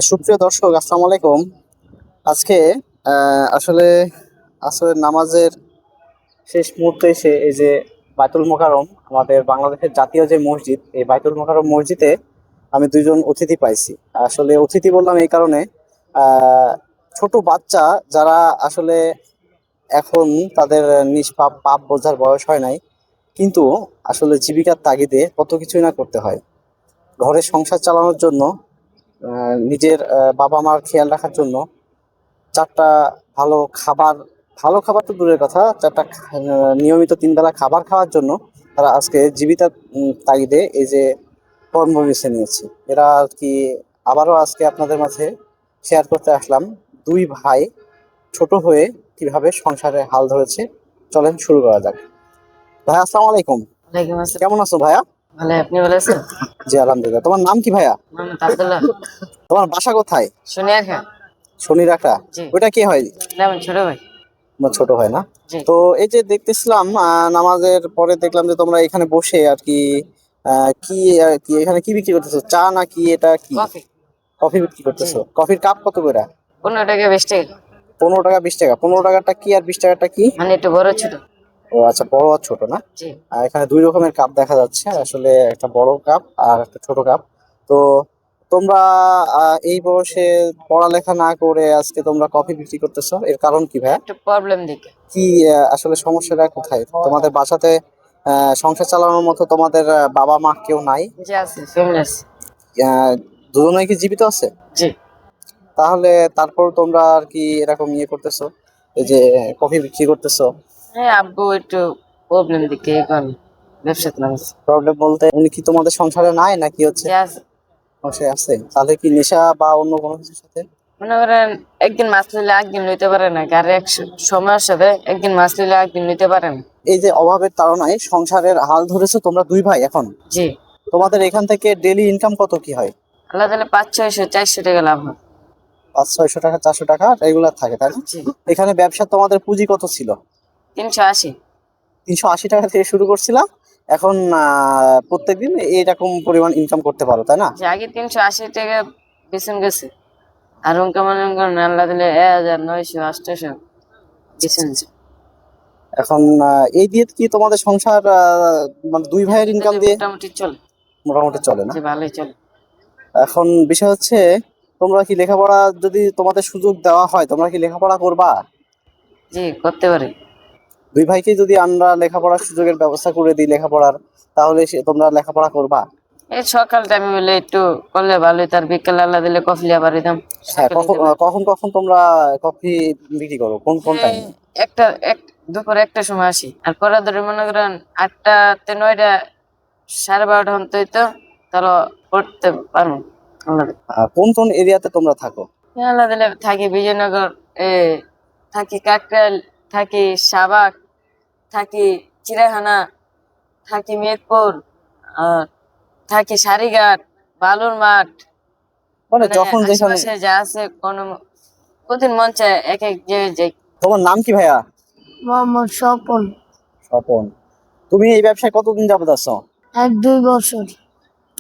সুপ্রিয় দর্শক, আসসালামু আলাইকুম। আজকে আসলে আসলে নামাজের শেষ মুহূর্তে এসে এই যে বায়তুল মোকাররম, আমাদের বাংলাদেশের জাতীয় যে মসজিদ, এই বায়তুল মোকাররম মসজিদে আমি দুইজন অতিথি পাইছি। আসলে অতিথি বললাম এই কারণে, আহ ছোট বাচ্চা যারা আসলে এখন তাদের নিষ্পাপ পাপ বোঝার বয়স হয় নাই, কিন্তু আসলে জীবিকার তাগিদে কত কিছুই না করতে হয়। ঘরের সংসার চালানোর জন্য, নিজের বাবা মার খেয়াল রাখার জন্য, চারটা ভালো খাবার, ভালো খাবার তো দূরের কথা, চারটা নিয়মিত তিন বেলা খাবার খাওয়ার জন্য তারা আজকে জীবিকার তাগিদে এই যে কর্ম বেছে নিয়েছে। এরা আর কি আবারও আজকে আপনাদের মাঝে শেয়ার করতে আসলাম, দুই ভাই ছোট হয়ে কিভাবে সংসারে হাল ধরেছে। চলেন শুরু করা যাক। ভাইয়া, আসসালামু আলাইকুম। ওয়ালাইকুম আসসালাম। কেমন আছো ভাইয়া? ভালো, আপনি ভালো আছেন? জি আলহামদুলিল্লাহ। তোমার নাম কি ভাইয়া? মোহাম্মদ আব্দুল্লাহ। তোমার বাসা কোথায়? শুনে রাখেন। শনি রাখা? জি। ওটা কে হয়? এটা আমার ছোট ভাই। তোমার ছোট হয় না? জি। তো এই যে দেখতেছিলাম, নামাজের পরে দেখলাম যে তোমরা এখানে বসে আর কি কি আর কি এখানে কি বিক্রি করতেছো, চা নাকি এটা কি? কফি। কফি বিক্রি করতেছো। কফির কাপ কত করে? 15 টাকা 20 টাকা। 15 টাকা 20 টাকা? 15 টাকাটা কি আর 20 টাকাটা কি? মানে একটু বড় ছোট। ও আচ্ছা, বড় আর ছোট না? জি। আর এখানে দুই রকমের কাপ দেখা যাচ্ছে, জি। আসলে একটা বড় কাপ আর একটা ছোট কাপ। তো তোমরা এই বয়সে পড়ালেখা না করে আজকে তোমরা কফি বিক্রি করতেছো, এর কারণ কি ভাইয়া? একটু প্রবলেম দেখে। কি আসলে সমস্যাটা কোথায়? তোমাদের বাসাতে সংসার চালানোর মতো তোমাদের বাবা মা কেউ নাই? জি আছে, ফ্যামিলি আছে। আহ, দুজনেই কি জীবিত আছে? জি। তাহলে তারপর তোমরা আর কি এরকম ইয়ে করতেছো, এই যে কফি বিক্রি করতেছো? হ্যাঁ, আব্বু একটু প্রবলেম দেখে এখন ব্যবসাতে নামছে। প্রবলেম বলতে উনি কি তোমাদের সংসারে নাই নাকি হচ্ছে জি আছে। সংসারে আছে? তাহলে কি নেশা বা অন্য কোনো কিছুর সাথে? মনে করেন একদিন মাছ নিলে একদিন লইতে পারে না, গাড়ি এক সময়ের সাথে একদিন মাছ নিলে একদিন লইতে পারে না। এই যে অভাবের তাড়নায় সংসারের হাল ধরেছো তোমরা দুই ভাই এখন। জি। তোমাদের এখান থেকে ডেইলি ইনকাম কত কি হয়? আল্লাহ তাহলে 500 600 400 টাকা লাভ হয়। 500 600 টাকা 400 টাকা রেগুলার থাকে, তাই না? জি। এখানে ব্যবসা তোমাদের পুঁজি কত ছিল? 380। 380 টাকা থেকে শুরু করছিলাম, এখন প্রত্যেকদিন এইরকম পরিমাণ ইনকাম করতে পারো, তাই না? যে আগে 380 টাকা বেতন গেছে, আর অঙ্কা মনে করেন আল্লাহ দিলে 1900 800 বেতন। এখন এই দিয়ে কি তোমাদের সংসার মানে দুই ভাইয়ের ইনকাম দিয়ে মোটামুটি চলে। মোটামুটি চলে না? যে ভালোই চলে। এখন বিষয় হচ্ছে, তোমরা কি লেখাপড়া, যদি তোমাদের সুযোগ দেওয়া হয় তোমরা কি লেখাপড়া করবা? জি, করতে পারি। দুই ভাইকে যদি আমরা লেখাপড়ার সুযোগের ব্যবস্থা করে দিই লেখাপড়ার, তাহলে তোমরা লেখাপড়া করবা? এই সকাল টাইমে বলে একটু করলে ভালোই, তার বিকেলে আল্লাহ দিলে কফি আবার দিতাম। হ্যাঁ, কখন কখন কখন তোমরা কফি বিক্রি করো, কোন কোন টাইমে? একটা এক দুপুরে একটা সময় আসি, আর পরে ধরে মনে করেন 8টা 9টা 12:30 হতে হইতো, তাহলে পড়তে পারবো আল্লাহ দিলে। কোন কোন এরিয়াতে তোমরা থাকো? আল্লাহ দিলে থাকি বিজয়নগর, এ থাকি কাকরাইল, থাকি শাহবাগ, থাকি চিড়িয়াখানা, থাকি মিরপুর, আর থাকি সারিঘাট, বালুর মাঠ। মানে মানে যখন যেখানে। আশেপাশে যা আছে কোন প্রতিদিন মন চায় এক এক জায়গায় যাই। তোমার নাম কি ভাইয়া? মোহাম্মদ স্বপন। স্বপন। তুমি এই ব্যবসায় কতদিন যাবত আছো? 1-2 বছর।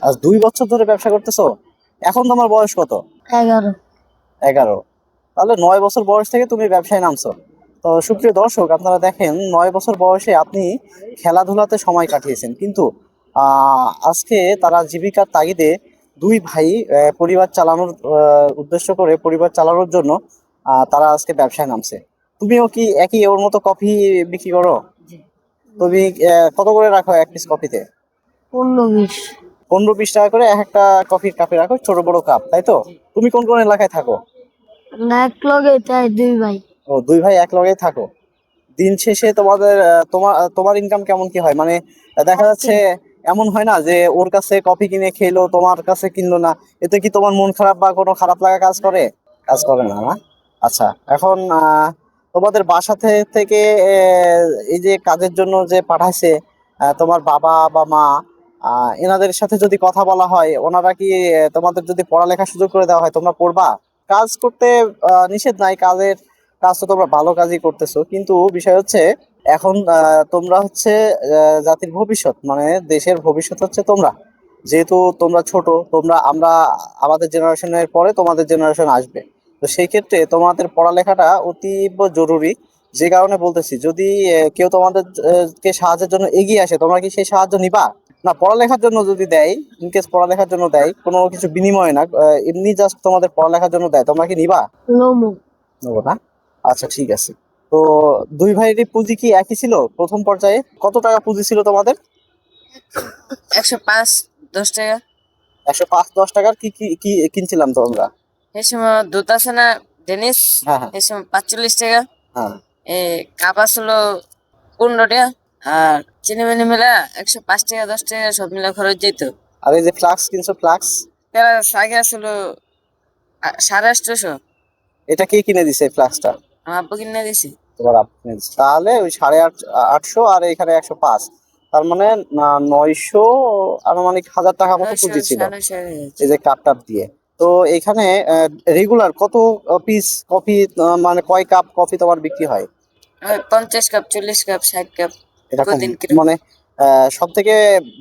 আজ 2 বছর ধরে ব্যবসা করতেছো? এখন তোমার বয়স কত? 11। 11। তাহলে 9 বছর বয়স থেকে তুমি ব্যবসায় নামছো। তো সুপ্রিয় দর্শক, আপনারা দেখেন 9 বছর বয়সে আপনি খেলাধুলাতে সময় কাটিয়েছেন, কিন্তু আজকে তারা জীবিকার তাগিদে দুই ভাই পরিবার চালানোর উদ্দেশ্য করে, পরিবার চালানোর জন্য তারা আজকে ব্যবসায় নামছে। তুমিও কি একই ওর মতো কফি বিক্রি করো? তুমি কত করে রাখো এক পিস কফিতে? 15-20। 15 20 টাকা করে এক একটা কফির কাপে রাখো, ছোট বড় কাপ, তাই তো? তুমি কোন কোন এলাকায় থাকো? না, এক লগে তাই 2 ভাই। ও, দুই ভাই এক লগে থাকো। দিন শেষে তোমাদের তোমার তোমার ইনকাম কেমন কি হয়? মানে দেখা যাচ্ছে এমন হয় না যে ওর কাছে কফি কিনে খেলো, তোমার কাছে কিনলো না, এতে কি তোমার মন খারাপ বা কোনো খারাপ লাগা কাজ করে? কাজ করে না, না? আচ্ছা, এখন তোমাদের বাসা থেকে এই যে কাজের জন্য যে পাঠাইছে তোমার বাবা বা মা, এনাদের সাথে যদি কথা বলা হয়, ওনারা কি তোমাদের যদি পড়ালেখার সুযোগ করে দেওয়া হয় তোমরা পড়বা? কাজ করতে নিষেধ নাই, কাজ তো তোমরা ভালো কাজই করতেছো, কিন্তু বিষয় হচ্ছে এখন তোমরা হচ্ছে জাতির ভবিষ্যৎ, মানে দেশের ভবিষ্যৎ হচ্ছে তোমরা। যেহেতু তোমরা ছোট, আমরা আমাদের জেনারেশনের পরে তোমাদের জেনারেশন আসবে, তো সেই ক্ষেত্রে তোমাদের পড়ালেখাটা অতীব জরুরি। যে কারণে বলতেছি, যদি কেউ তোমাদের কে সাহায্যের জন্য এগিয়ে আসে, তোমরা কি সেই সাহায্য নিবা? না, পড়ালেখার জন্য যদি দেয়, ইনকেস পড়ালেখার জন্য দেয়, কোনো কিছু বিনিময়ে না, এমনি জাস্ট তোমাদের পড়ালেখার জন্য দেয়, তোমরা কি নিবা? লোমো। নেবো না? আচ্ছা, ঠিক আছে। তো দুই ভাইয়েরই পুঁজি কি একই ছিল প্রথম পর্যায়ে? কত টাকা পুঁজি ছিল তোমাদের? 105 10 টাকা। 105-10 টাকার কি কি কি কিনছিলাম তোমরা? এই সময় দুধ আছে না ডেনিস, হ্যাঁ, হ্যাঁ, এই সময় 45 টাকা। হ্যাঁ। কাপ আসলো 15 টাকা। আর চিনি মিনি মিলা 105 টাকা 10 টাকা সব মিলা খরচ যেত। আর এই যে ফ্লাক্স কিনছো, ফ্লাক্স, তারা আগে আসলো 850। এটা কে কিনে দিছে এই ফ্লাক্সটা? আমার আব্বু কিনে দিছি। তোমার আপনি কিনে দিছে। তাহলে ওই 850 আর এখানে 105, তার মানে 900, আনুমানিক 1000 টাকা মতো পুঁজি ছিল 900 এই যে কাপ টাপ দিয়ে। তো এখানে রেগুলার কত পিস কফি, মানে কয় কাপ কফি তোমার বিক্রি হয়? 50 কাপ 40 কাপ 60 কাপ। এরকম? কদিন কিরকম? মানে সব থেকে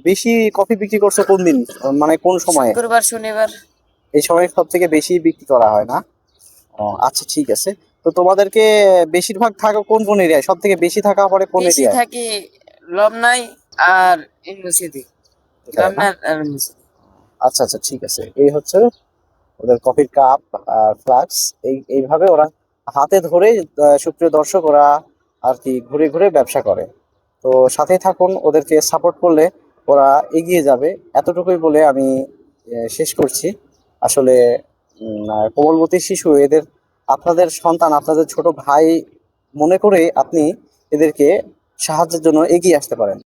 বেশি কফি বিক্রি করছো কোন দিন, মানে কোন সময়ে? শুক্রবার শনিবার। এই সময় সব থেকে বেশি বিক্রি করা হয় না? ও আচ্ছা, ঠিক আছে। তো তোমাদেরকে বেশিরভাগ থাকা কোন কোন এরিয়ায়, সব থেকে বেশি থাকা পড়ে কোন বেশি এরিয়ায়? থাকি লবনাই আর ইউনিভার্সিটি। লবনার আর ইউনিভার্সিটি। আচ্ছা, আচ্ছা, ঠিক আছে। এই হচ্ছে ওদের কফির কাপ আর ফ্লাক্স। এইভাবে ওরা হাতে ধরে, সুপ্রিয় দর্শক, ওরা আর কি ঘুরে ঘুরে ব্যবসা করে। তো সাথেই থাকুন, ওদেরকে সাপোর্ট করলে ওরা এগিয়ে যাবে। এতটুকুই বলে আমি শেষ করছি। আসলে কোমলমতি শিশু এদের, আপনাদের সন্তান, আপনাদের ছোট ভাই মনে করে আপনি এদেরকে সাহায্যের জন্য এগিয়ে আসতে পারেন।